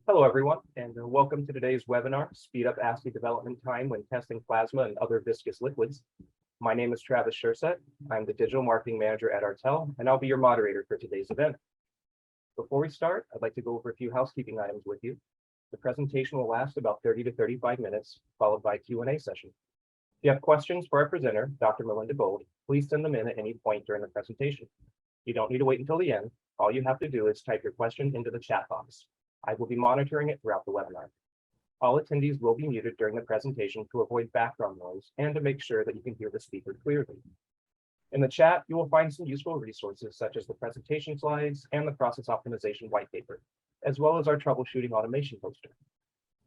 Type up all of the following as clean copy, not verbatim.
Hello, everyone, and welcome to today's webinar, Speed Up Assay Development Time When Testing Plasma and Other Viscous Liquids. My name is Travis Scherset. I'm the Digital Marketing Manager at Artel, and I'll be your moderator for today's event. Before we start, I'd like to go over a few housekeeping items with you. The presentation will last about 30 to 35 minutes, followed by a Q&A session. If you have questions for our presenter, Dr. Melinda Gold, please send them in at any point during the presentation. You don't need to wait until the end. All you have to do is type your question into the chat box. I will be monitoring it throughout the webinar. All attendees will be muted during the presentation to avoid background noise and to make sure that you can hear the speaker clearly. In the chat, you will find some useful resources such as the presentation slides and the process optimization white paper, as well as our troubleshooting automation poster.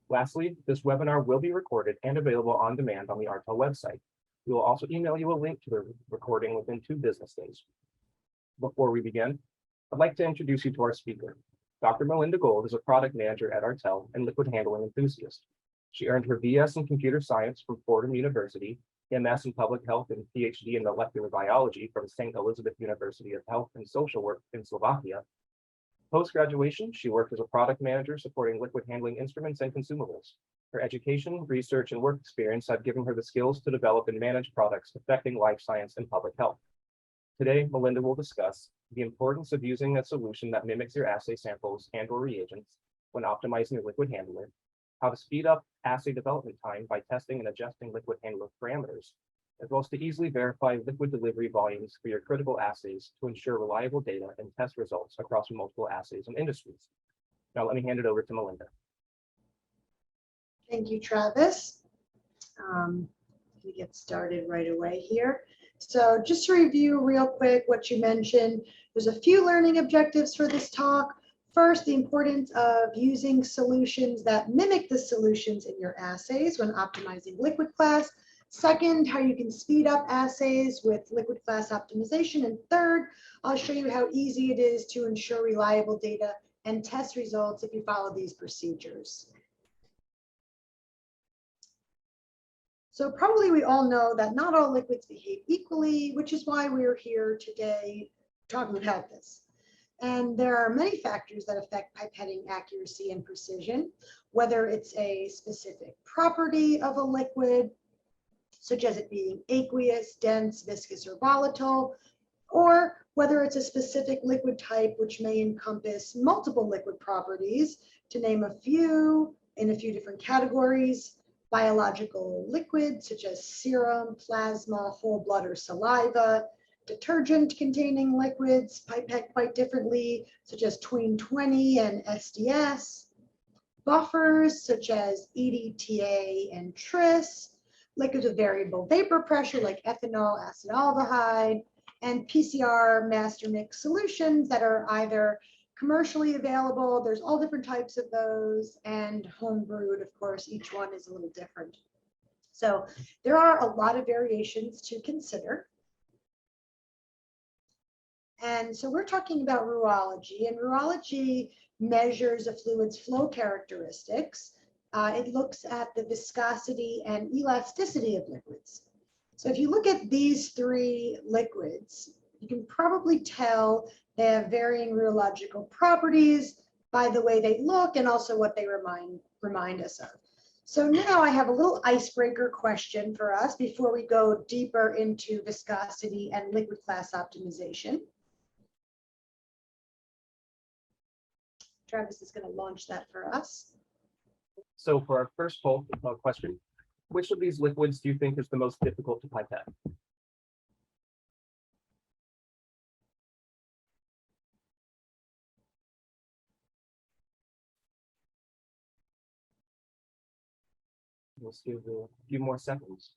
Lastly, this webinar will be recorded and available on demand on the Artel website. We will also email you a link to the recording within 2 business days. Before we begin, I'd like to introduce you to our speaker. Dr. Melinda Gold is a product manager at Artel and liquid handling enthusiast. She earned her BS in computer science from Fordham University, MS in public health, and PhD in molecular biology from St. Elizabeth University of Health and Social Work in Slovakia. Post-graduation, she worked as a product manager supporting liquid handling instruments and consumables. Her education, research, and work experience have given her the skills to develop and manage products affecting life science and public health. Today, Melinda will discuss the importance of using a solution that mimics your assay samples and/or reagents when optimizing your liquid handler, how to speed up assay development time by testing and adjusting liquid handler parameters, as well as to easily verify liquid delivery volumes for your critical assays to ensure reliable data and test results across multiple assays and industries. Now, let me hand it over to Melinda. Thank you, Travis. We get started right away here. So just to review real quick what you mentioned, there's a few learning objectives for this talk. First, the importance of using solutions that mimic the solutions in your assays when optimizing liquid class. Second, how you can speed up assays with liquid class optimization. And third, I'll show you how easy it is to ensure reliable data and test results if you follow these procedures. So probably we all know that not all liquids behave equally, which is why we're here today talking about this. And there are many factors that affect pipetting accuracy and precision, whether it's a specific property of a liquid, such as it being aqueous, dense, viscous, or volatile, or whether it's a specific liquid type, which may encompass multiple liquid properties, to name a few in a few different categories. Biological liquids such as serum, plasma, whole blood, or saliva. Detergent containing liquids pipette quite differently, such as tween 20 and SDS. Buffers such as EDTA and tris. Liquids with variable vapor pressure like ethanol, acetaldehyde. And PCR master mix solutions that are either commercially available, there's all different types of those, and home brewed, of course, each one is a little different. So there are a lot of variations to consider. And so we're talking about rheology, and rheology measures a fluid's flow characteristics. It looks at the viscosity and elasticity of liquids. So if you look at these 3 liquids, you can probably tell they have varying rheological properties by the way they look and also what they remind us of. So now I have a little icebreaker question for us before we go deeper into viscosity and liquid class optimization. Travis is going to launch that for us. So for our first poll question, which of these liquids do you think is the most difficult to pipette? Let's give a few more seconds.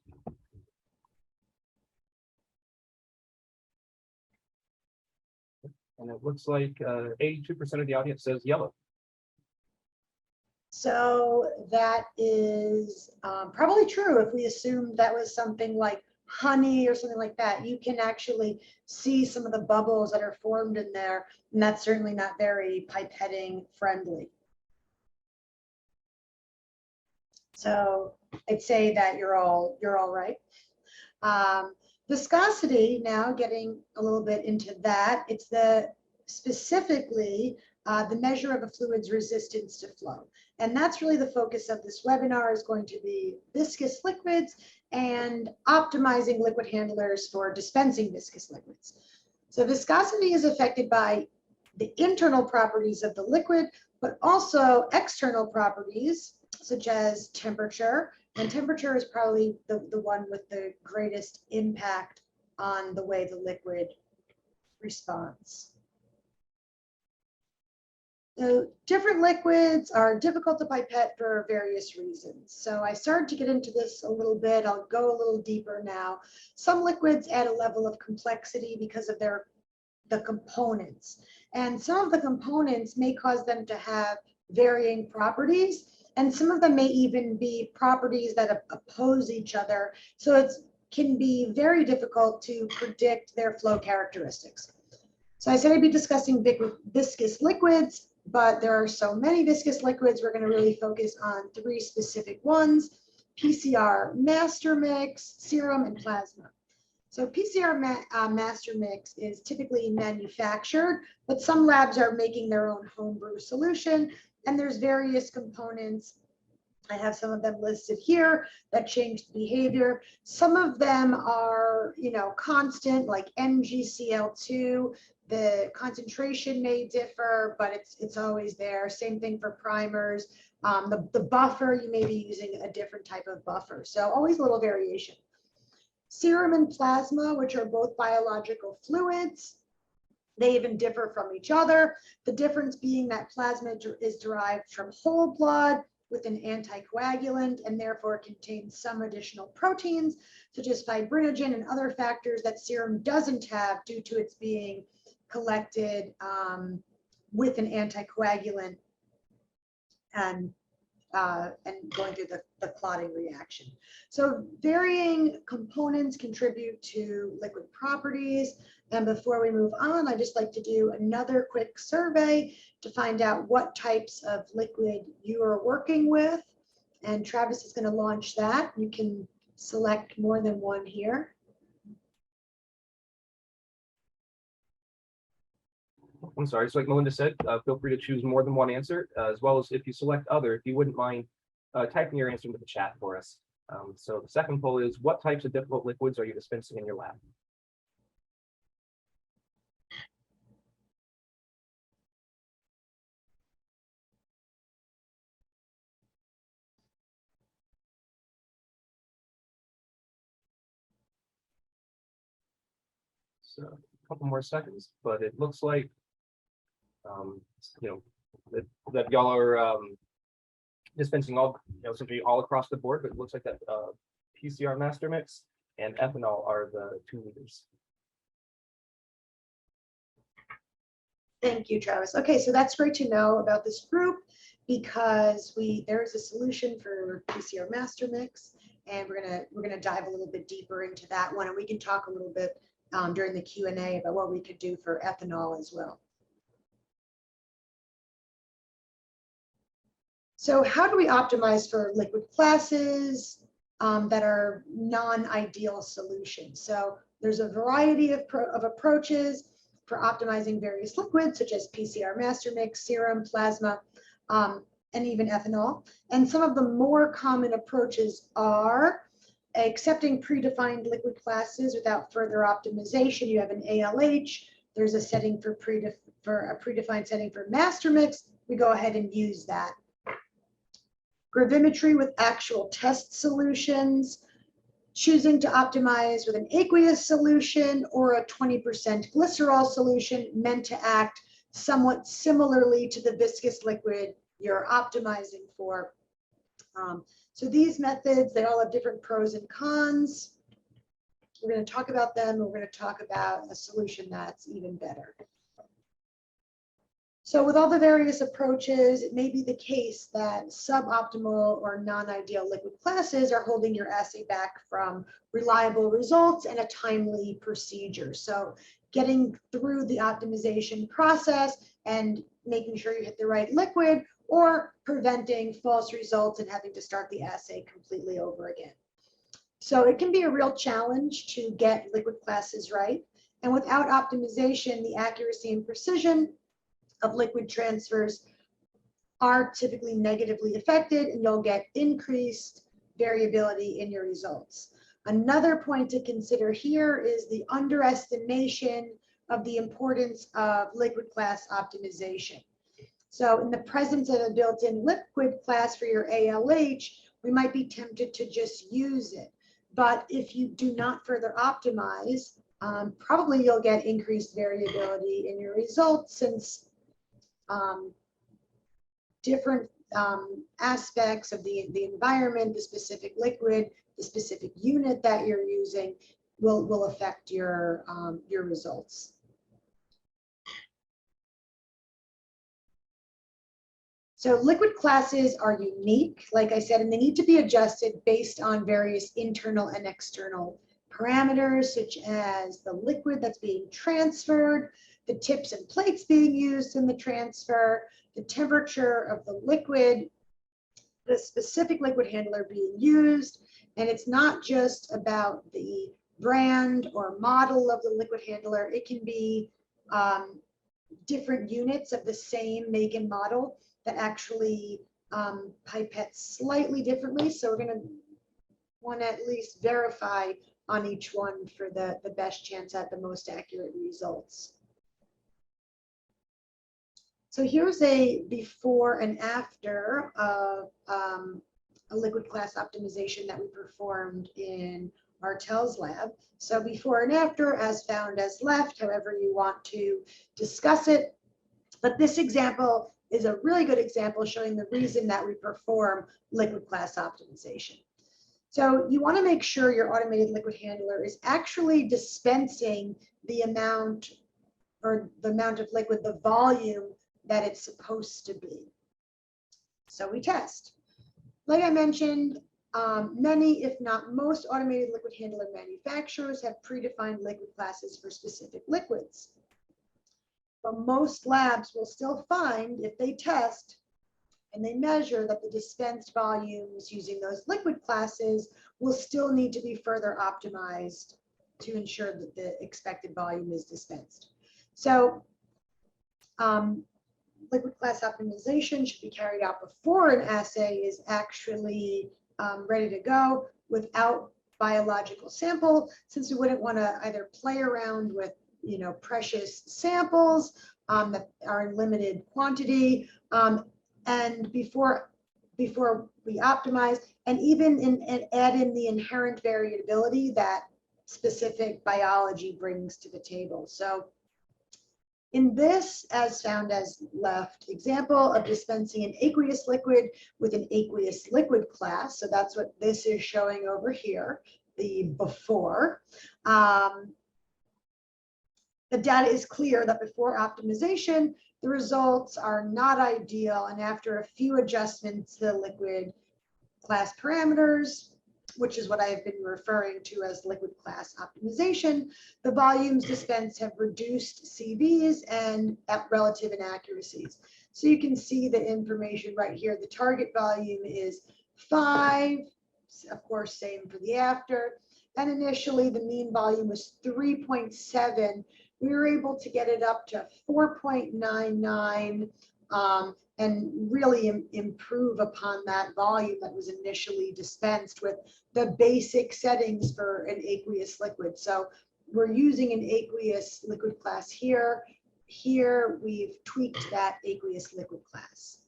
And it looks like 82% of the audience says yellow. So that is probably true. If we assume that was something like honey or something like that, you can actually see some of the bubbles that are formed in there, and that's certainly not very pipetting friendly. So I'd say that you're all right. Viscosity, now getting a little bit into that, it's specifically the measure of a fluid's resistance to flow. And that's really the focus of this webinar, is going to be viscous liquids and optimizing liquid handlers for dispensing viscous liquids. So viscosity is affected by the internal properties of the liquid, but also external properties such as temperature. And temperature is probably the one with the greatest impact on the way the liquid responds. So different liquids are difficult to pipette for various reasons. So I started to get into this a little bit. I'll go a little deeper now. Some liquids add a level of complexity because of the components. And some of the components may cause them to have varying properties. And some of them may even be properties that oppose each other. So it can be very difficult to predict their flow characteristics. So I said I'd be discussing viscous liquids, but there are so many viscous liquids, we're going to really focus on 3 specific ones: PCR master mix, serum, and plasma. So PCR master mix is typically manufactured, but some labs are making their own homebrew solution, and there's various components. I have some of them listed here that change the behavior. Some of them are, constant, like MgCl2. The concentration may differ, but it's always there. Same thing for primers. The buffer, you may be using a different type of buffer. So always a little variation. Serum and plasma, which are both biological fluids, they even differ from each other. The difference being that plasma is derived from whole blood with an anticoagulant, and therefore contains some additional proteins, such as fibrinogen and other factors that serum doesn't have due to its being collected with an anticoagulant and going through the clotting reaction. So varying components contribute to liquid properties. And before we move on, I'd just like to do another quick survey to find out what types of liquid you are working with. And Travis is going to launch that. You can select more than one here. I'm sorry, so like Melinda said, feel free to choose more than one answer, as well as if you select other, if you wouldn't mind typing your answer into the chat for us. So the second poll is, what types of difficult liquids are you dispensing in your lab? So a couple more seconds, but it looks like, that y'all are dispensing all, essentially all across the board, but it looks like that PCR master mix and ethanol are the 2 leaders. Thank you, Travis. Okay, so that's great to know about this group, because there is a solution for PCR master mix, and we're gonna dive a little bit deeper into that one, and we can talk a little bit during the Q&A about what we could do for ethanol as well. So how do we optimize for liquid classes that are non-ideal solutions? So there's a variety of approaches for optimizing various liquids, such as PCR master mix, serum, plasma, and even ethanol. And some of the more common approaches are accepting predefined liquid classes without further optimization. You have an ALH. There's a setting for a predefined setting for master mix. We go ahead and use that. Gravimetry with actual test solutions, choosing to optimize with an aqueous solution or a 20% glycerol solution meant to act somewhat similarly to the viscous liquid you're optimizing for. So these methods, they all have different pros and cons. We're going to talk about them, and we're going to talk about a solution that's even better. So with all the various approaches, it may be the case that suboptimal or non-ideal liquid classes are holding your assay back from reliable results and a timely procedure. So getting through the optimization process and making sure you hit the right liquid, or preventing false results and having to start the assay completely over again. So it can be a real challenge to get liquid classes right. And without optimization, the accuracy and precision of liquid transfers are typically negatively affected, and you'll get increased variability in your results. Another point to consider here is the underestimation of the importance of liquid class optimization. So in the presence of a built-in liquid class for your ALH, we might be tempted to just use it. But if you do not further optimize, probably you'll get increased variability in your results, since different aspects of the environment, the specific liquid, the specific unit that you're using will affect your results. So liquid classes are unique, like I said, and they need to be adjusted based on various internal and external parameters, such as the liquid that's being transferred, the tips and plates being used in the transfer, the temperature of the liquid, the specific liquid handler being used. And it's not just about the brand or model of the liquid handler. It can be different units of the same make and model that actually pipette slightly differently. So we're going to want to at least verify on each one for the best chance at the most accurate results. So here's a before and after of a liquid class optimization that we performed in Artel's lab. So before and after, as found as left, however you want to discuss it. But this example is a really good example showing the reason that we perform liquid class optimization. So you want to make sure your automated liquid handler is actually dispensing the amount of liquid, the volume that it's supposed to be. So we test. Like I mentioned, many, if not most, automated liquid handler manufacturers have predefined liquid classes for specific liquids. But most labs will still find, if they test and they measure, that the dispensed volumes using those liquid classes will still need to be further optimized to ensure that the expected volume is dispensed. So liquid class optimization should be carried out before an assay is actually ready to go without biological sample, since we wouldn't want to either play around with precious samples that are in limited quantity, and before we optimize, and even add in the inherent variability that specific biology brings to the table. So in this, as found as left, example of dispensing an aqueous liquid with an aqueous liquid class, so that's what this is showing over here, the before. The data is clear that before optimization, the results are not ideal, and after a few adjustments to the liquid class parameters, which is what I have been referring to as liquid class optimization, the volumes dispensed have reduced CVs and at relative inaccuracies. So you can see the information right here. The target volume is 5, of course, same for the after. And initially the mean volume was 3.7. We were able to get it up to 4.99 and really improve upon that volume that was initially dispensed with the basic settings for an aqueous liquid. So we're using an aqueous liquid class here. Here we've tweaked that aqueous liquid class.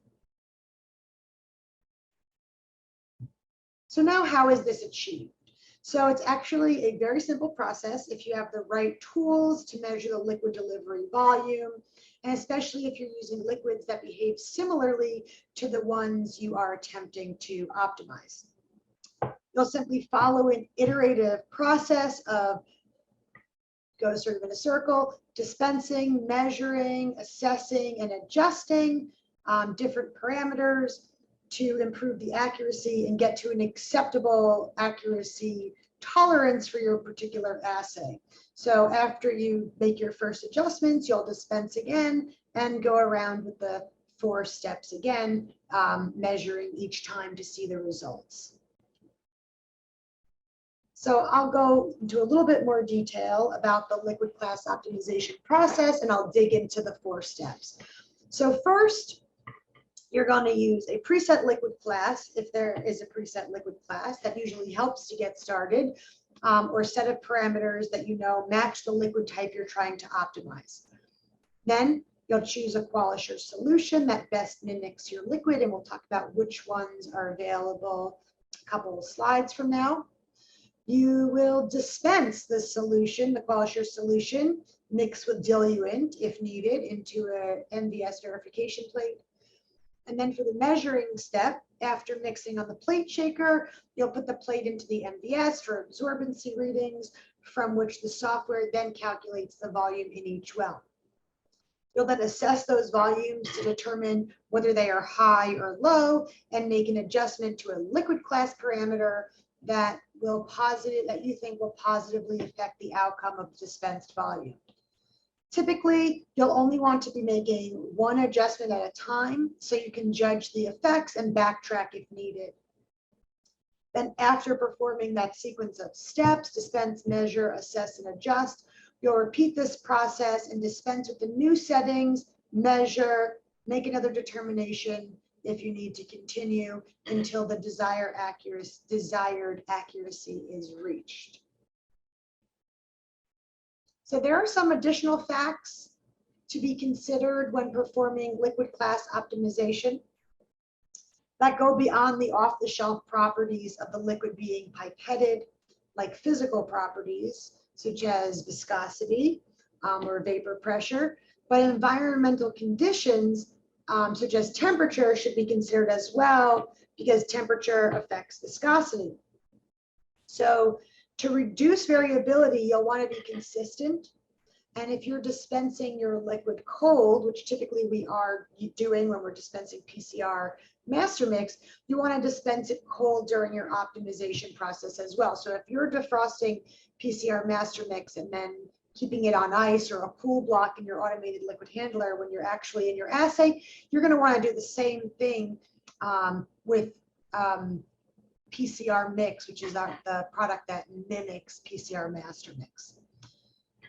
So now how is this achieved? So it's actually a very simple process if you have the right tools to measure the liquid delivery volume, and especially if you're using liquids that behave similarly to the ones you are attempting to optimize. You'll simply follow an iterative process of go sort of in a circle, dispensing, measuring, assessing, and adjusting different parameters to improve the accuracy and get to an acceptable accuracy tolerance for your particular assay. So after you make your first adjustments, you'll dispense again and go around with the 4 steps again, measuring each time to see the results. So I'll go into a little bit more detail about the liquid class optimization process, and I'll dig into the 4 steps. So first, you're going to use a preset liquid class, if there is a preset liquid class. That usually helps to get started, or a set of parameters that you know match the liquid type you're trying to optimize. Then you'll choose a QualAssure solution that best mimics your liquid, and we'll talk about which ones are available a couple of slides from now. You will dispense the solution, the QualAssure solution, mix with diluent if needed into an MVS verification plate. And then for the measuring step, after mixing on the plate shaker, you'll put the plate into the MVS for absorbency readings, from which the software then calculates the volume in each well. You'll then assess those volumes to determine whether they are high or low and make an adjustment to a liquid class parameter that you think will positively affect the outcome of the dispensed volume. Typically, you'll only want to be making one adjustment at a time so you can judge the effects and backtrack if needed. Then after performing that sequence of steps, dispense, measure, assess, and adjust, you'll repeat this process and dispense with the new settings, measure, make another determination if you need to continue until the desired accuracy is reached. So there are some additional facts to be considered when performing liquid class optimization that go beyond the off-the-shelf properties of the liquid being pipetted, like physical properties such as viscosity or vapor pressure, but environmental conditions such as temperature should be considered as well, because temperature affects viscosity. So to reduce variability, you'll want to be consistent. And if you're dispensing your liquid cold, which typically we are doing when we're dispensing PCR master mix, you want to dispense it cold during your optimization process as well. So if you're defrosting PCR master mix and then keeping it on ice or a cool block in your automated liquid handler when you're actually in your assay, you're going to want to do the same thing with PCR mix, which is the product that mimics PCR master mix.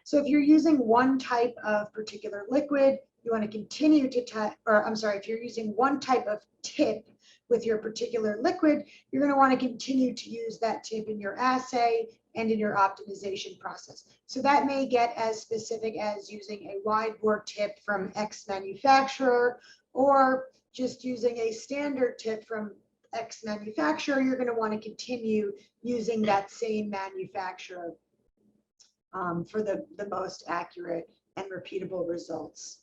So if you're using one type of particular liquid, you want to continue to if you're using one type of tip with your particular liquid, you're going to want to continue to use that tip in your assay and in your optimization process. So that may get as specific as using a wide bore tip from X manufacturer, or just using a standard tip from X manufacturer. You're going to want to continue using that same manufacturer for the most accurate and repeatable results.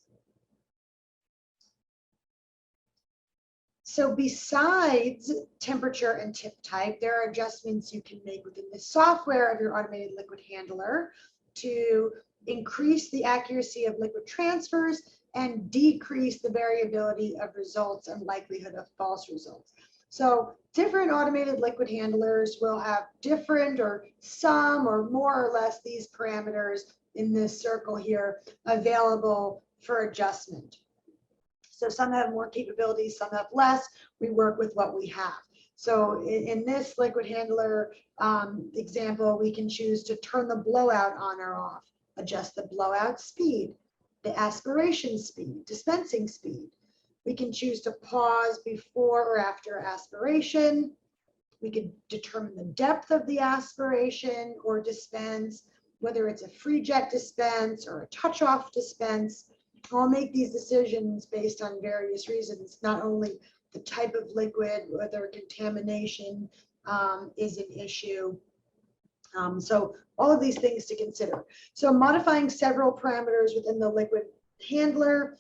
So besides temperature and tip type, there are adjustments you can make within the software of your automated liquid handler to increase the accuracy of liquid transfers and decrease the variability of results and likelihood of false results. So different automated liquid handlers will have different or some or more or less these parameters in this circle here available for adjustment. So some have more capabilities, some have less. We work with what we have. So in this liquid handler example, we can choose to turn the blowout on or off, adjust the blowout speed, the aspiration speed, dispensing speed. We can choose to pause before or after aspiration. We could determine the depth of the aspiration or dispense, whether it's a free jet dispense or a touch-off dispense. I'll make these decisions based on various reasons, not only the type of liquid, whether contamination is an issue. So all of these things to consider. So modifying several parameters within the liquid handler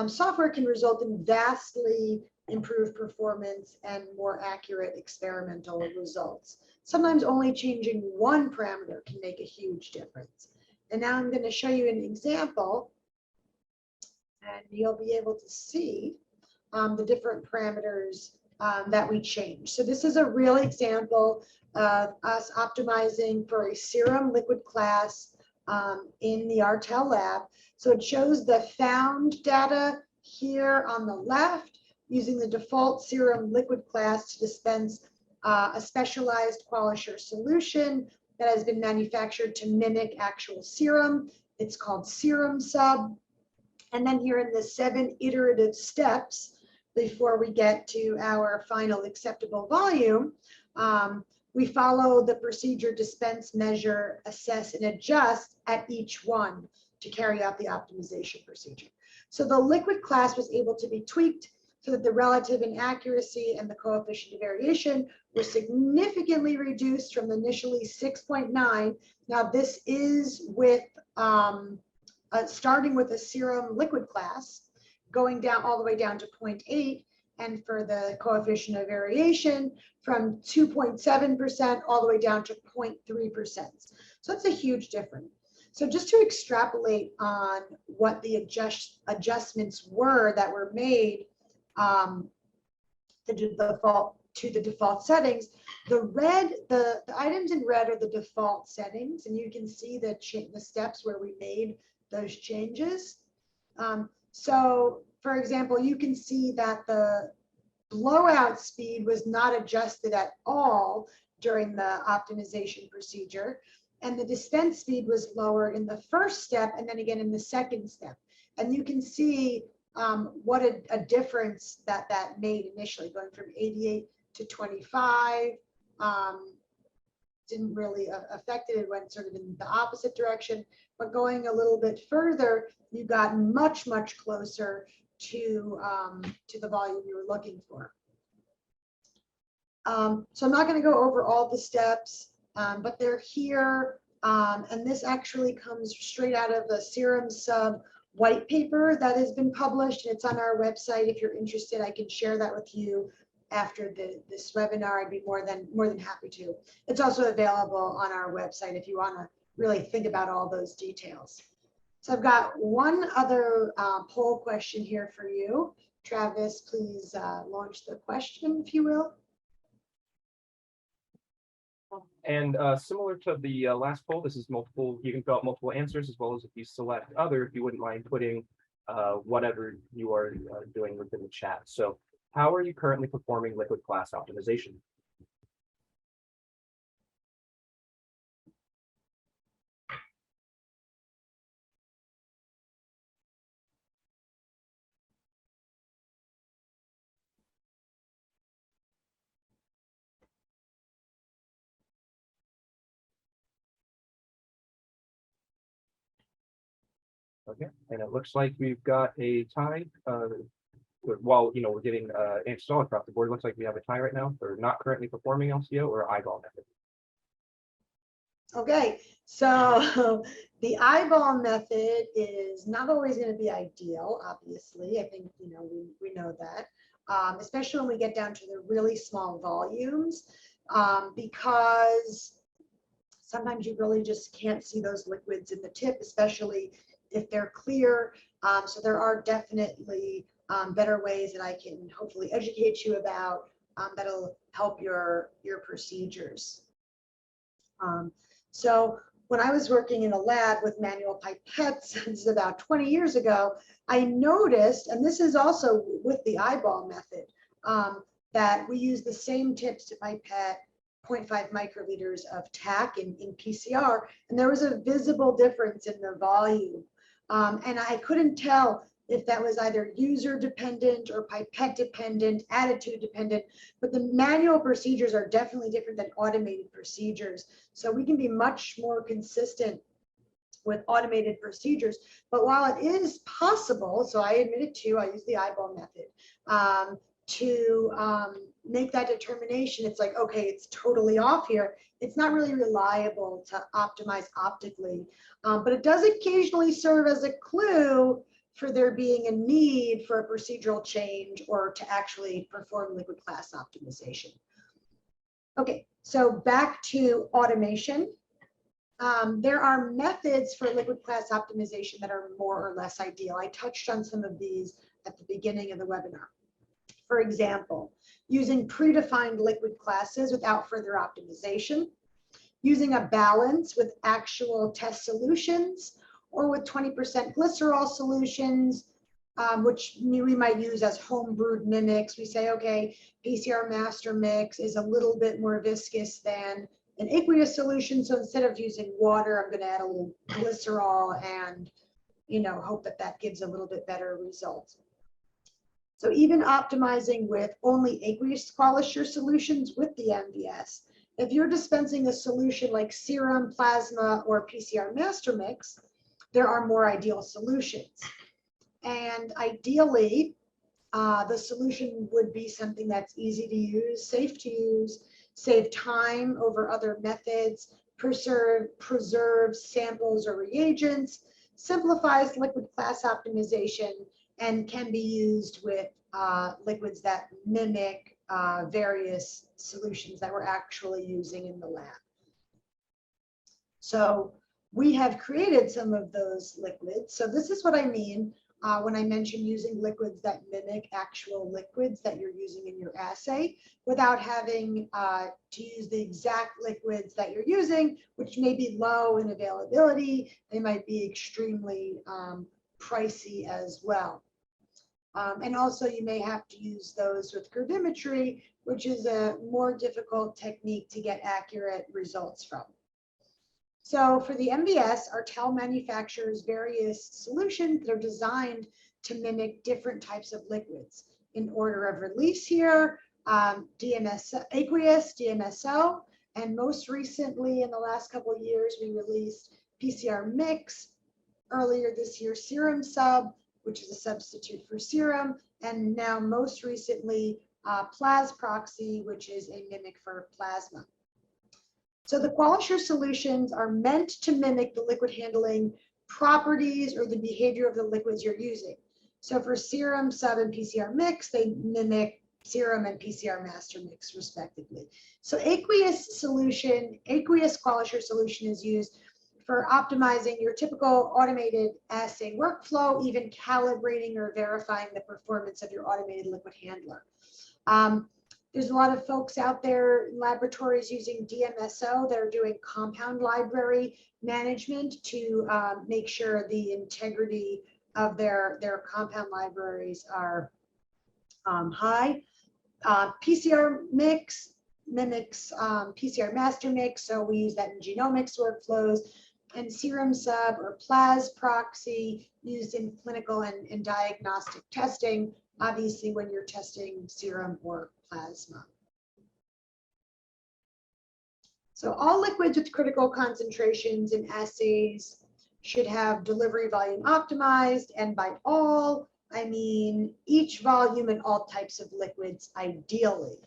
software can result in vastly improved performance and more accurate experimental results. Sometimes only changing one parameter can make a huge difference. And now I'm going to show you an example, and you'll be able to see the different parameters that we change. So this is a real example of us optimizing for a serum liquid class in the Artel lab. So it shows the found data here on the left, using the default serum liquid class to dispense a specialized QualAssure solution that has been manufactured to mimic actual serum. It's called Serum Sub. And then here in the 7 iterative steps, before we get to our final acceptable volume, we follow the procedure, dispense, measure, assess, and adjust at each one to carry out the optimization procedure. So the liquid class was able to be tweaked so that the relative inaccuracy and the coefficient of variation were significantly reduced from initially 6.9. Now this is with starting with a serum liquid class, going down all the way down to 0.8, and for the coefficient of variation from 2.7% all the way down to 0.3%. So that's a huge difference. So just to extrapolate on what the adjustments were that were made to the default settings, the items in red are the default settings, and you can see the steps where we made those changes. So for example, you can see that the blowout speed was not adjusted at all during the optimization procedure, and the dispense speed was lower in the first step and then again in the second step. And you can see what a difference that made initially, going from 88 to 25. Didn't really affect it. It went sort of in the opposite direction, but going a little bit further, you got much, much closer to the volume you were looking for. So I'm not going to go over all the steps, but they're here. And this actually comes straight out of the Serum sub white paper that has been published. And it's on our website. If you're interested, I can share that with you after this webinar. I'd be more than happy to. It's also available on our website if you want to really think about all those details. So I've got one other poll question here for you. Travis, please launch the question, if you will. And similar to the last poll, this is multiple, you can fill out multiple answers, as well as if you select other, if you wouldn't mind putting whatever you are doing within the chat. So how are you currently performing liquid class optimization? Okay, and it looks like we've got a tie. While we're getting answers all across the board, it looks like we have a tie right now for not currently performing LCO or eyeball method. Okay, so the eyeball method is not always going to be ideal, obviously. I think we know that, especially when we get down to the really small volumes, because sometimes you really just can't see those liquids in the tip, especially if they're clear. So there are definitely better ways that I can hopefully educate you about that'll help your procedures. So when I was working in a lab with manual pipettes, this is about 20 years ago, I noticed, and this is also with the eyeball method, that we use the same tips to pipette 0.5 microliters of TAC in PCR, and there was a visible difference in the volume. And I couldn't tell if that was either user dependent or pipette dependent, attitude dependent, but the manual procedures are definitely different than automated procedures. So we can be much more consistent with automated procedures. But while it is possible, so I admit it too, I use the eyeball method to make that determination. It's like, okay, it's totally off here. It's not really reliable to optimize optically, but it does occasionally serve as a clue for there being a need for a procedural change or to actually perform liquid class optimization. Okay, so back to automation. There are methods for liquid class optimization that are more or less ideal. I touched on some of these at the beginning of the webinar. For example, using predefined liquid classes without further optimization, using a balance with actual test solutions, or with 20% glycerol solutions, which we might use as home brewed mimics. We say, okay, PCR master mix is a little bit more viscous than an aqueous solution. So instead of using water, I'm going to add a little glycerol and hope that that gives a little bit better result. So even optimizing with only aqueous QualAssure solutions with the MVS, if you're dispensing a solution like serum, plasma, or PCR master mix, there are more ideal solutions. And ideally, the solution would be something that's easy to use, safe to use, save time over other methods, preserve samples or reagents, simplifies liquid class optimization, and can be used with liquids that mimic various solutions that we're actually using in the lab. So we have created some of those liquids. So this is what I mean when I mention using liquids that mimic actual liquids that you're using in your assay without having to use the exact liquids that you're using, which may be low in availability. They might be extremely pricey as well. And also you may have to use those with gravimetry, which is a more difficult technique to get accurate results from. So for the MVS, Artel manufactures various solutions that are designed to mimic different types of liquids. In order of release here, aqueous, DMSO, and most recently in the last couple of years, we released PCR mix. Earlier this year, Serum sub, which is a substitute for serum, and now most recently, Plas proxy, which is a mimic for plasma. So the QualAssure solutions are meant to mimic the liquid handling properties or the behavior of the liquids you're using. So for serum, sub, and PCR mix, they mimic serum and PCR master mix respectively. So aqueous QualAssure solution is used for optimizing your typical automated assay workflow, even calibrating or verifying the performance of your automated liquid handler. There's a lot of folks out there in laboratories using DMSO that are doing compound library management to make sure the integrity of their compound libraries are high. PCR mix mimics PCR master mix, so we use that in genomics workflows, and serum sub or Plas proxy used in clinical and diagnostic testing, obviously when you're testing serum or plasma. So all liquids with critical concentrations in assays should have delivery volume optimized, and by all, I mean each volume and all types of liquids ideally.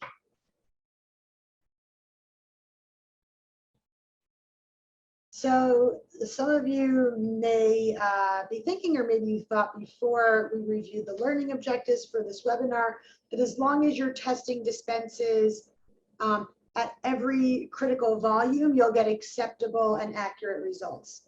So some of you may be thinking, or maybe you thought before we reviewed the learning objectives for this webinar, that as long as you're testing dispenses at every critical volume, you'll get acceptable and accurate results.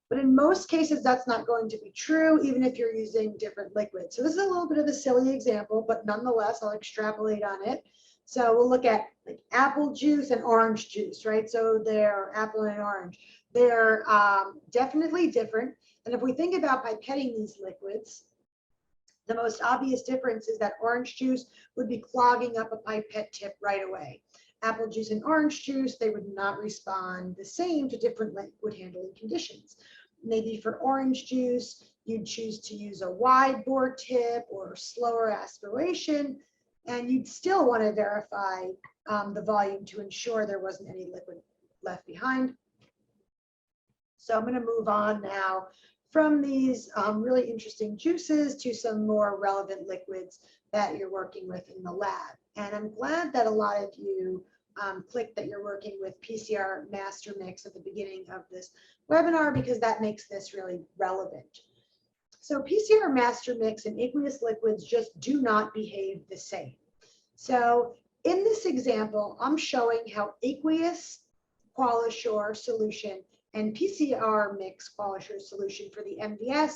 But in most cases, that's not going to be true, even if you're using different liquids. So this is a little bit of a silly example, but nonetheless, I'll extrapolate on it. So we'll look at like apple juice and orange juice, right? So they're apple and orange. They're definitely different. And if we think about pipetting these liquids, the most obvious difference is that orange juice would be clogging up a pipette tip right away. Apple juice and orange juice, they would not respond the same to different liquid handling conditions. Maybe for orange juice, you'd choose to use a wide bore tip or slower aspiration, and you'd still want to verify the volume to ensure there wasn't any liquid left behind. So I'm going to move on now from these really interesting juices to some more relevant liquids that you're working with in the lab. And I'm glad that a lot of you clicked that you're working with PCR master mix at the beginning of this webinar, because that makes this really relevant. So PCR master mix and aqueous liquids just do not behave the same. So in this example, I'm showing how aqueous QualAssure solution and PCR mix QualAssure solution for the MVS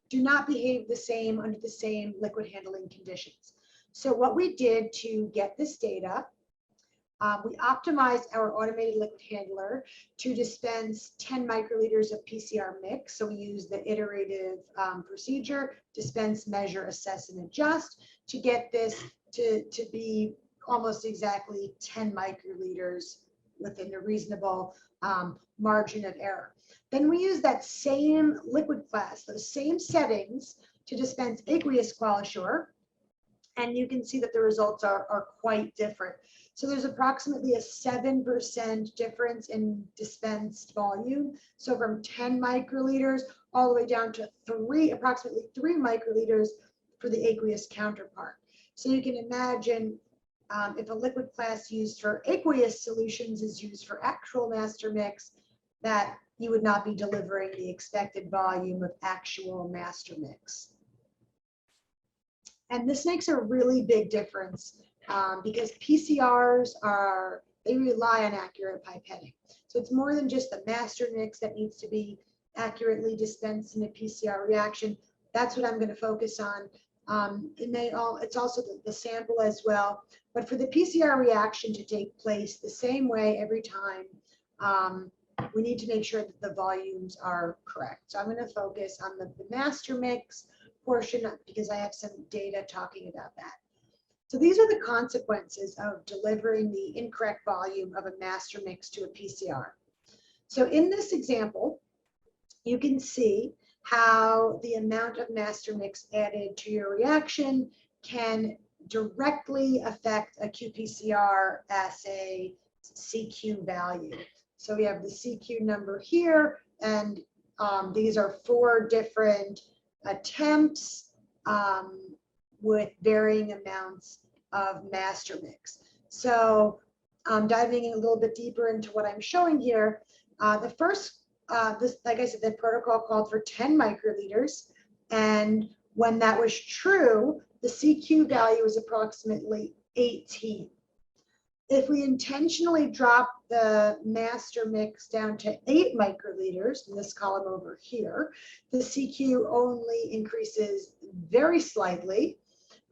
do not behave the same under the same liquid handling conditions. So what we did to get this data, we optimized our automated liquid handler to dispense 10 microliters of PCR mix. So we use the iterative procedure, dispense, measure, assess, and adjust to get this to be almost exactly 10 microliters within a reasonable margin of error. Then we use that same liquid class, those same settings, to dispense aqueous QualAssure, and you can see that the results are quite different. So there's approximately a 7% difference in dispensed volume. So from 10 microliters all the way down to approximately 3 microliters for the aqueous counterpart. So you can imagine if a liquid class used for aqueous solutions is used for actual master mix, that you would not be delivering the expected volume of actual master mix. And this makes a really big difference because PCRs they rely on accurate pipetting. So it's more than just the master mix that needs to be accurately dispensed in a PCR reaction. That's what I'm going to focus on. It's also the sample as well. But for the PCR reaction to take place the same way every time, we need to make sure that the volumes are correct. So I'm going to focus on the master mix portion because I have some data talking about that. So these are the consequences of delivering the incorrect volume of a master mix to a PCR. So in this example, you can see how the amount of master mix added to your reaction can directly affect a qPCR assay CQ value. So we have the CQ number here, and these are 4 different attempts with varying amounts of master mix. So diving in a little bit deeper into what I'm showing here, the first, like I said, the protocol called for 10 microliters, and when that was true, the CQ value was approximately 18. If we intentionally drop the master mix down to 8 microliters, in this column over here, the CQ only increases very slightly.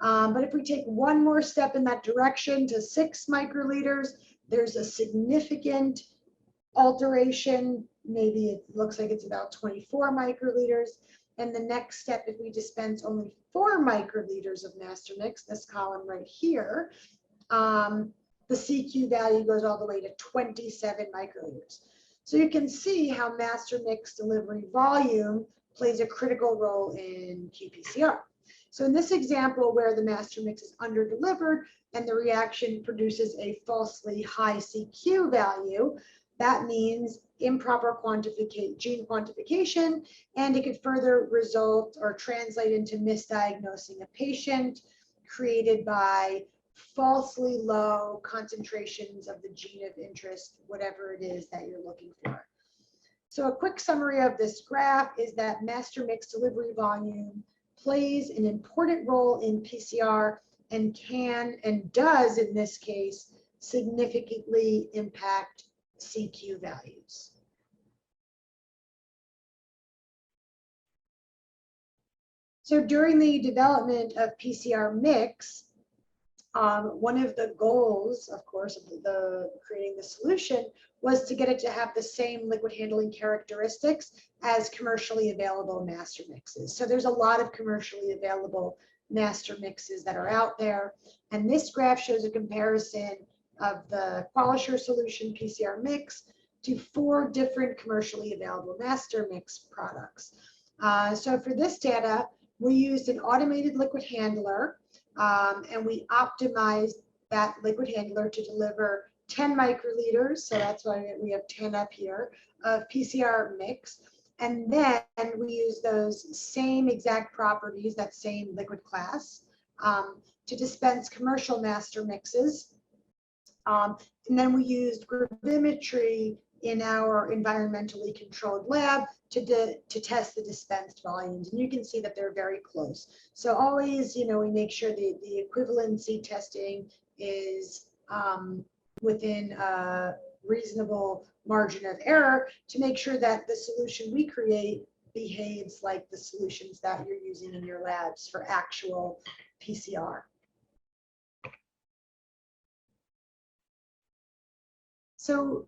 But if we take one more step in that direction to 6 microliters, there's a significant alteration. Maybe it looks like it's about 24 microliters. And the next step, if we dispense only 4 microliters of master mix, this column right here, the CQ value goes all the way to 27 microliters. So you can see how master mix delivery volume plays a critical role in qPCR. So in this example where the master mix is under-delivered and the reaction produces a falsely high CQ value, that means improper gene quantification, and it could further result or translate into misdiagnosing a patient created by falsely low concentrations of the gene of interest, whatever it is that you're looking for. So a quick summary of this graph is that master mix delivery volume plays an important role in PCR and can and does in this case significantly impact CQ values. So during the development of PCR mix, one of the goals, of course, of creating the solution was to get it to have the same liquid handling characteristics as commercially available master mixes. So there's a lot of commercially available master mixes that are out there. And this graph shows a comparison of the QualAssure solution PCR mix to 4 different commercially available master mix products. So for this data, we used an automated liquid handler, and we optimized that liquid handler to deliver 10 microliters, so that's why we have 10 up here, of PCR mix. And then we use those same exact properties, that same liquid class, to dispense commercial master mixes. And then we used gravimetry in our environmentally controlled lab to test the dispensed volumes. And you can see that they're very close. So always, we make sure the equivalency testing is within a reasonable margin of error to make sure that the solution we create behaves like the solutions that you're using in your labs for actual PCR. So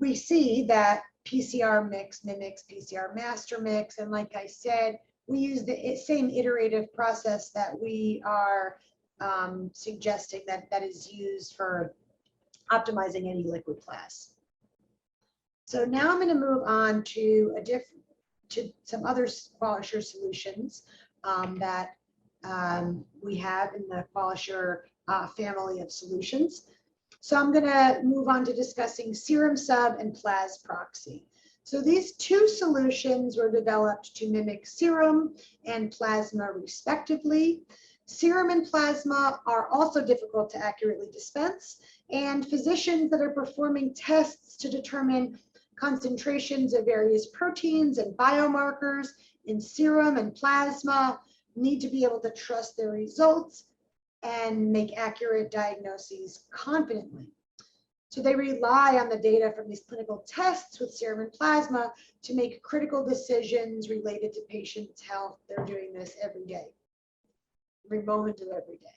we see that PCR mix mimics PCR master mix. And like I said, we use the same iterative process that we are suggesting that is used for optimizing any liquid class. So now I'm going to move on to some other QualAssure solutions that we have in the QualAssure family of solutions. So I'm going to move on to discussing Serum Sub and Plas Proxy. So these two solutions were developed to mimic serum and plasma respectively. Serum and plasma are also difficult to accurately dispense, and physicians that are performing tests to determine concentrations of various proteins and biomarkers in serum and plasma need to be able to trust their results and make accurate diagnoses confidently. So they rely on the data from these clinical tests with serum and plasma to make critical decisions related to patients' health. They're doing this every day, every moment of every day.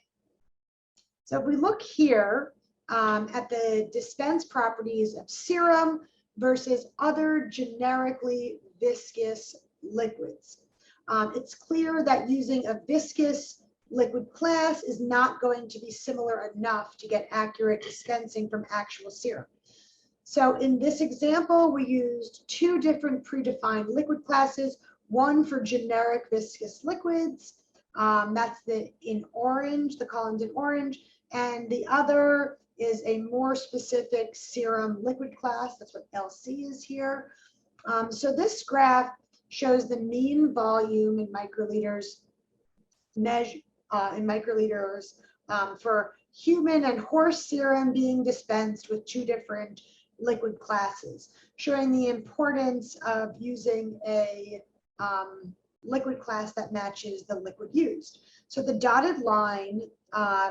So if we look here at the dispense properties of serum versus other generically viscous liquids, it's clear that using a viscous liquid class is not going to be similar enough to get accurate dispensing from actual serum. So in this example, we used two different predefined liquid classes, one for generic viscous liquids, that's in orange, the columns in orange, and the other is a more specific serum liquid class. That's what LC is here. So this graph shows the mean volume in microliters for human and horse serum being dispensed with two different liquid classes, showing the importance of using a liquid class that matches the liquid used. So the dotted line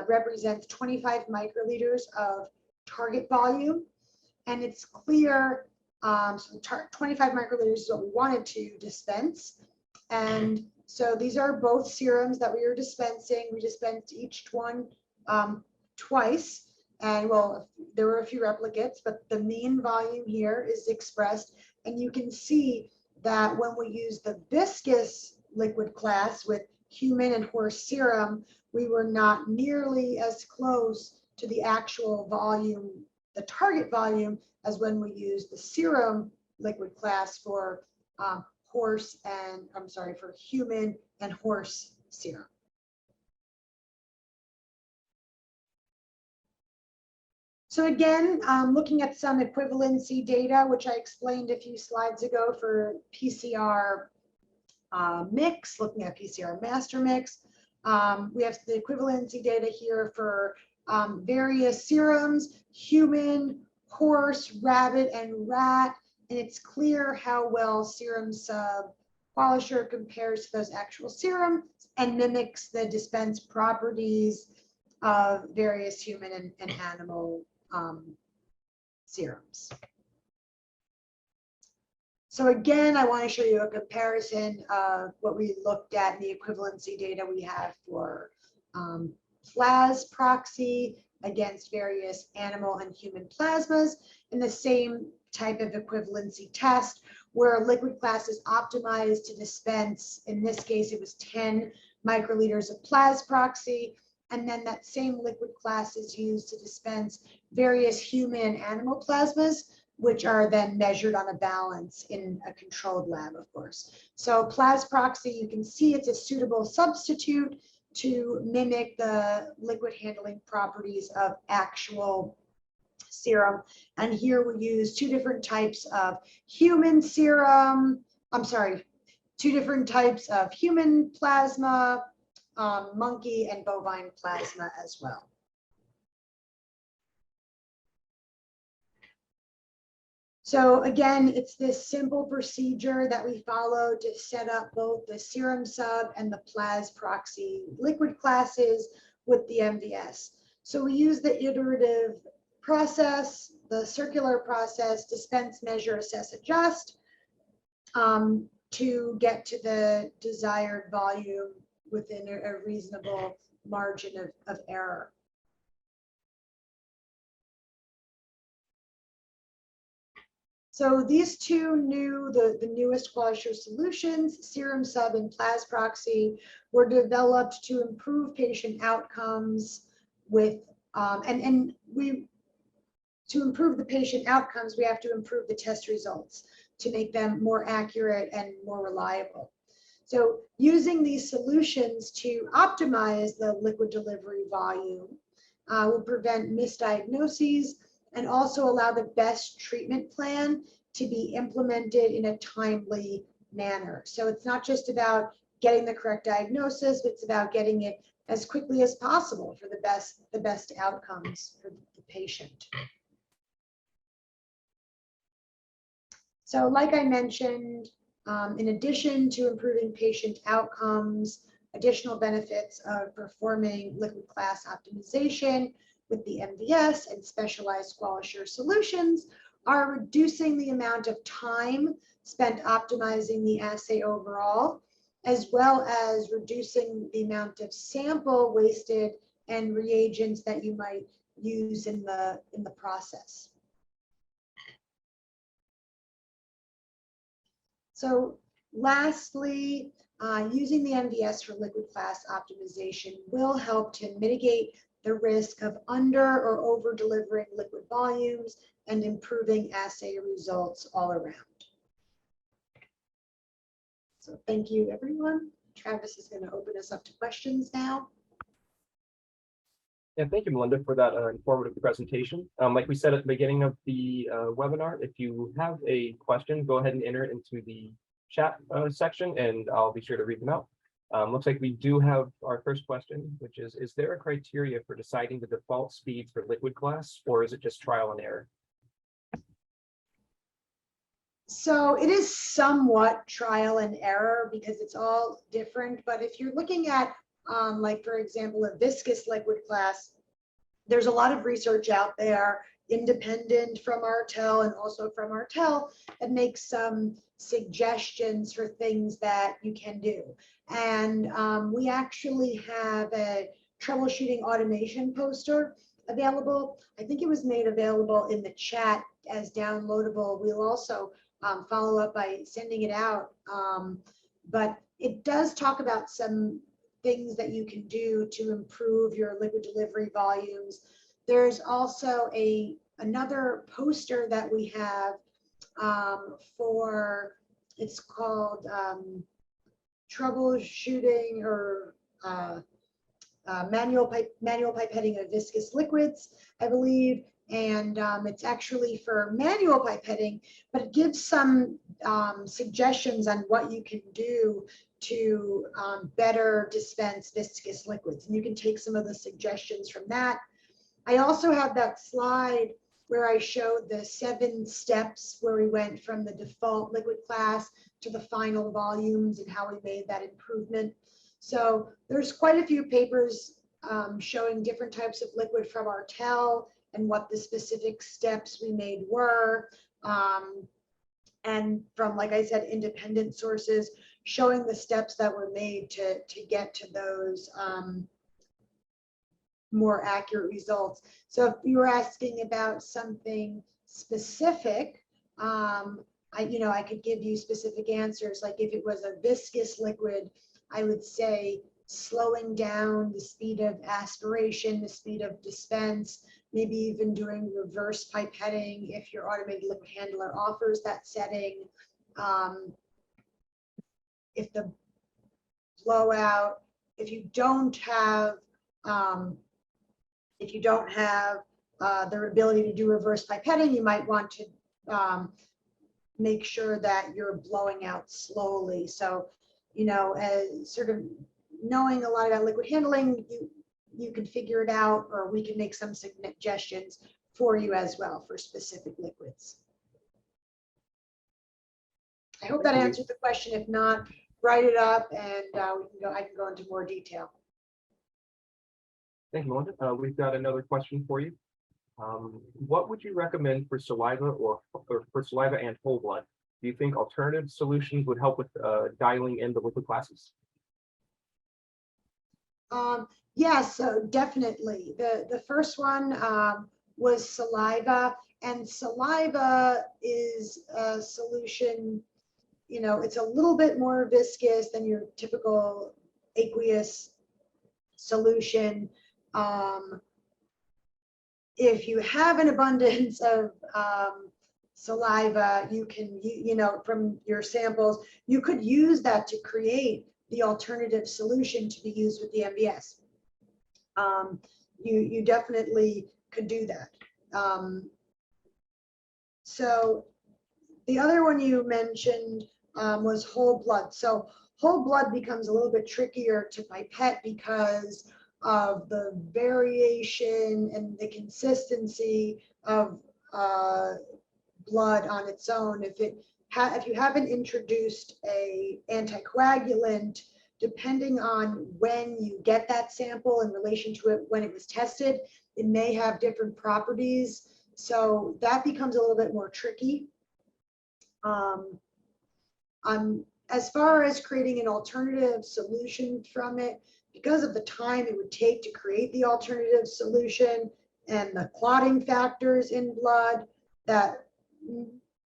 represents 25 microliters of target volume, and it's clear, so 25 microliters is what we wanted to dispense. And so these are both serums that we are dispensing. We dispensed each one twice. And well, there were a few replicates, but the mean volume here is expressed. And you can see that when we use the viscous liquid class with human and horse serum, we were not nearly as close to the actual volume, the target volume, as when we use the serum liquid class for for human and horse serum. So again, looking at some equivalency data, which I explained a few slides ago for PCR mix, looking at PCR master mix. We have the equivalency data here for various serums, human, horse, rabbit, and rat. And it's clear how well Serum Sub QualAssure compares to those actual serums and mimics the dispense properties of various human and animal serums. So again, I want to show you a comparison of what we looked at in the equivalency data we have for Plas Proxy against various animal and human plasmas in the same type of equivalency test where a liquid class is optimized to dispense, in this case it was 10 microliters of Plas Proxy, and then that same liquid class is used to dispense various human and animal plasmas, which are then measured on a balance in a controlled lab, of course. So Plas Proxy, you can see it's a suitable substitute to mimic the liquid handling properties of actual serum. And here we use two different types of human serum, two different types of human plasma, monkey and bovine plasma as well. So again, it's this simple procedure that we follow to set up both the Serum Sub and the Plas Proxy liquid classes with the MVS. So we use the iterative process, the circular process, dispense, measure, assess, adjust, to get to the desired volume within a reasonable margin of error. So these two the newest QualAssure solutions, Serum Sub and Plas Proxy, were developed to improve patient outcomes with, and we to improve the patient outcomes, we have to improve the test results to make them more accurate and more reliable. So using these solutions to optimize the liquid delivery volume will prevent misdiagnoses and also allow the best treatment plan to be implemented in a timely manner. So it's not just about getting the correct diagnosis, but it's about getting it as quickly as possible for the best outcomes for the patient. So like I mentioned, in addition to improving patient outcomes, additional benefits of performing liquid class optimization with the MVS and specialized QualAssure solutions are reducing the amount of time spent optimizing the assay overall, as well as reducing the amount of sample wasted and reagents that you might use in the process. So lastly, using the MVS for liquid class optimization will help to mitigate the risk of under or over delivering liquid volumes and improving assay results all around. So thank you, everyone. Travis is going to open us up to questions now. Yeah, thank you, Melinda, for that informative presentation. Like we said at the beginning of the webinar, if you have a question, go ahead and enter it into the chat section, and I'll be sure to read them out. Looks like we do have our first question, which is there a criteria for deciding the default speeds for liquid class, or is it just trial and error? So it is somewhat trial and error because it's all different. But if you're looking at, like, for example, a viscous liquid class, there's a lot of research out there, independent from Artel and also from Artel, that makes some suggestions for things that you can do. And we actually have a troubleshooting automation poster available. I think it was made available in the chat as downloadable. We'll also follow up by sending it out. But it does talk about some things that you can do to improve your liquid delivery volumes. There's also another poster that we have for, it's called troubleshooting or manual pipetting of viscous liquids, I believe. And it's actually for manual pipetting, but it gives some suggestions on what you can do to better dispense viscous liquids. And you can take some of the suggestions from that. I also have that slide where I showed the 7 steps where we went from the default liquid class to the final volumes and how we made that improvement. So there's quite a few papers showing different types of liquid from Artel and what the specific steps we made were. And from, like I said, independent sources showing the steps that were made to get to those more accurate results. So if you were asking about something specific, I could give you specific answers. Like if it was a viscous liquid, I would say slowing down the speed of aspiration, the speed of dispense, maybe even doing reverse pipetting if your automated liquid handler offers that setting. If the blowout, if you don't have their ability to do reverse pipetting, you might want to make sure that you're blowing out slowly. So, as sort of knowing a lot about liquid handling, you can figure it out, or we can make some suggestions for you as well for specific liquids. I hope that answered the question. If not, write it up and I can go into more detail. Thank you, Melinda. We've got another question for you. What would you recommend for saliva or for saliva and whole blood? Do you think alternative solutions would help with dialing in the liquid classes? Yes, so definitely. The first one was saliva, and saliva is a solution, it's a little bit more viscous than your typical aqueous solution. if you have an abundance of saliva, you can, from your samples, you could use that to create the alternative solution to be used with the MVS. You definitely could do that. So the other one you mentioned was whole blood. So whole blood becomes a little bit trickier to pipette because of the variation and the consistency of blood on its own. If you haven't introduced a anticoagulant, depending on when you get that sample in relation to it when it was tested, it may have different properties. So that becomes a little bit more tricky. As far as creating an alternative solution from it, because of the time it would take to create the alternative solution and the clotting factors in blood, that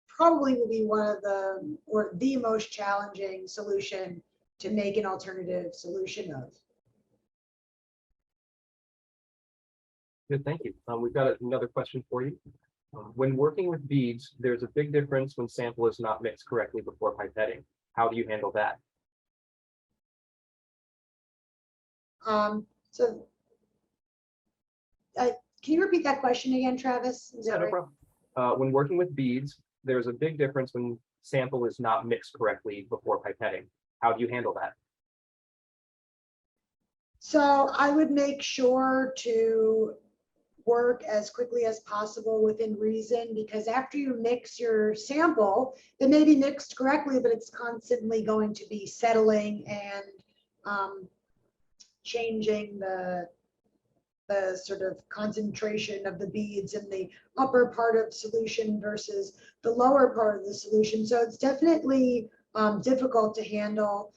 probably will be one of the most challenging solution to make an alternative solution of. Good, thank you. We've got another question for you. When working with beads, there's a big difference when sample is not mixed correctly before pipetting. How do you handle that? Can you repeat that question again, Travis? Yeah, no problem. When working with beads, there's a big difference when sample is not mixed correctly before pipetting. How do you handle that? So I would make sure to work as quickly as possible within reason, because after you mix your sample, it may be mixed correctly, but it's constantly going to be settling and changing the sort of concentration of the beads in the upper part of solution versus the lower part of the solution. So it's definitely difficult to handle.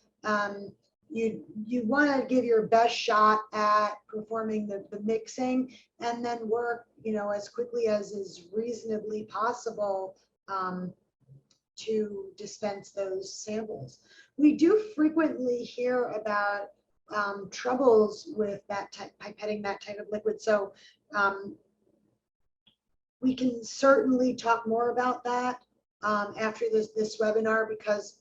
You want to give your best shot at performing the mixing, and then work, as quickly as is reasonably possible to dispense those samples. We do frequently hear about troubles with pipetting that type of liquid. So we can certainly talk more about that after this webinar, because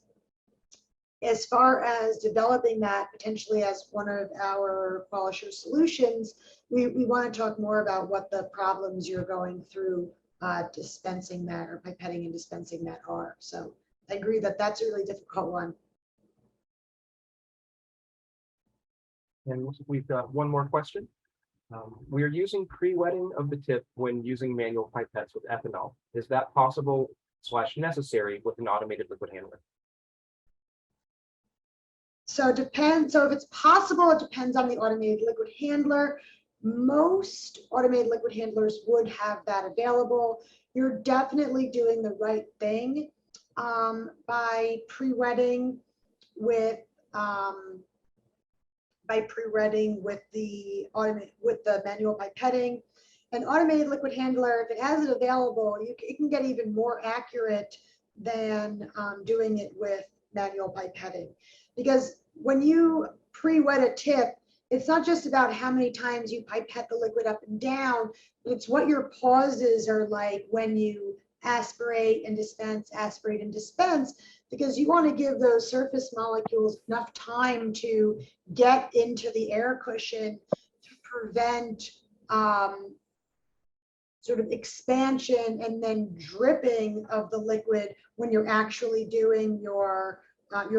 as far as developing that potentially as one of our QualAssure solutions, we want to talk more about what the problems you're going through dispensing that, or pipetting and dispensing that, are. So I agree that that's a really difficult one. And we've got one more question. We are using pre-wetting of the tip when using manual pipettes with ethanol. Is that possible / necessary with an automated liquid handler? So it depends. So if it's possible, it depends on the automated liquid handler. Most automated liquid handlers would have that available. You're definitely doing the right thing by pre-wetting with the manual pipetting. An automated liquid handler, if it has it available, it can get even more accurate than doing it with manual pipetting. Because when you pre-wet a tip, it's not just about how many times you pipette the liquid up and down, but it's what your pauses are like when you aspirate and dispense, because you want to give those surface molecules enough time to get into the air cushion to prevent sort of expansion and then dripping of the liquid when you're actually doing your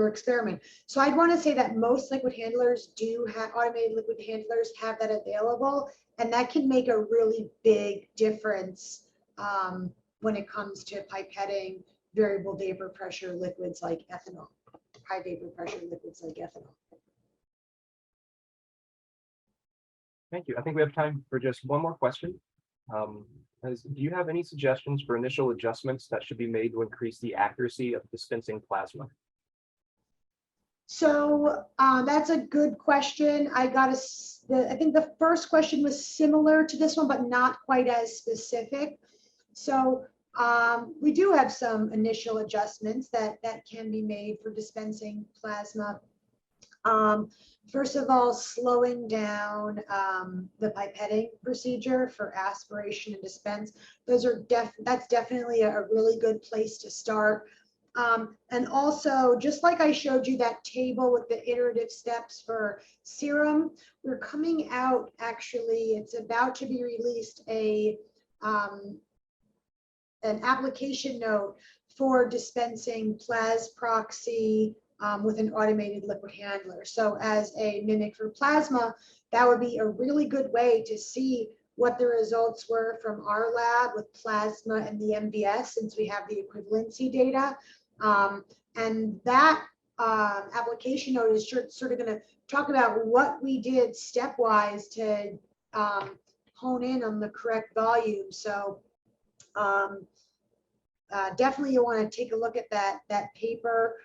experiment. So I'd want to say that most liquid handlers do have, automated liquid handlers have that available, and that can make a really big difference when it comes to pipetting variable vapor pressure liquids like ethanol, high vapor pressure liquids like ethanol. Thank you. I think we have time for just one more question. Do you have any suggestions for initial adjustments that should be made to increase the accuracy of dispensing plasma? So that's a good question. I think the first question was similar to this one, but not quite as specific. So we do have some initial adjustments that can be made for dispensing plasma. First of all, slowing down the pipetting procedure for aspiration and dispense. That's definitely a really good place to start. And also, just like I showed you that table with the iterative steps for Serum, we're coming out, actually, it's about to be released an application note for dispensing Plas Proxy with an automated liquid handler. So as a mimic for plasma, that would be a really good way to see what the results were from our lab with plasma and the MVS, since we have the equivalency data. And that application note is sort of going to talk about what we did stepwise to hone in on the correct volume. So definitely you want to take a look at that paper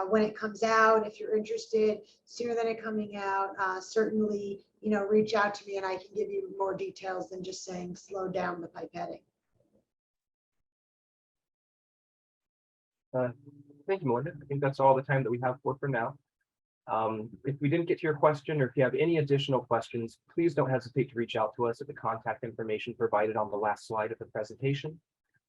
when it comes out. If you're interested sooner than it coming out, certainly, you know, reach out to me and I can give you more details than just saying slow down the pipetting. Thank you, Melinda. I think that's all the time that we have for now. If we didn't get to your question, or if you have any additional questions, please don't hesitate to reach out to us at the contact information provided on the last slide of the presentation.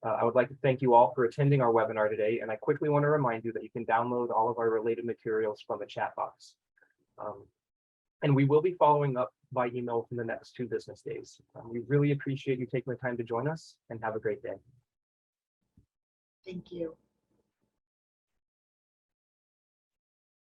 I would like to thank you all for attending our webinar today, and I quickly want to remind you that you can download all of our related materials from the chat box. And we will be following up by email in the next 2 business days. We really appreciate you taking the time to join us, and have a great day. Thank you.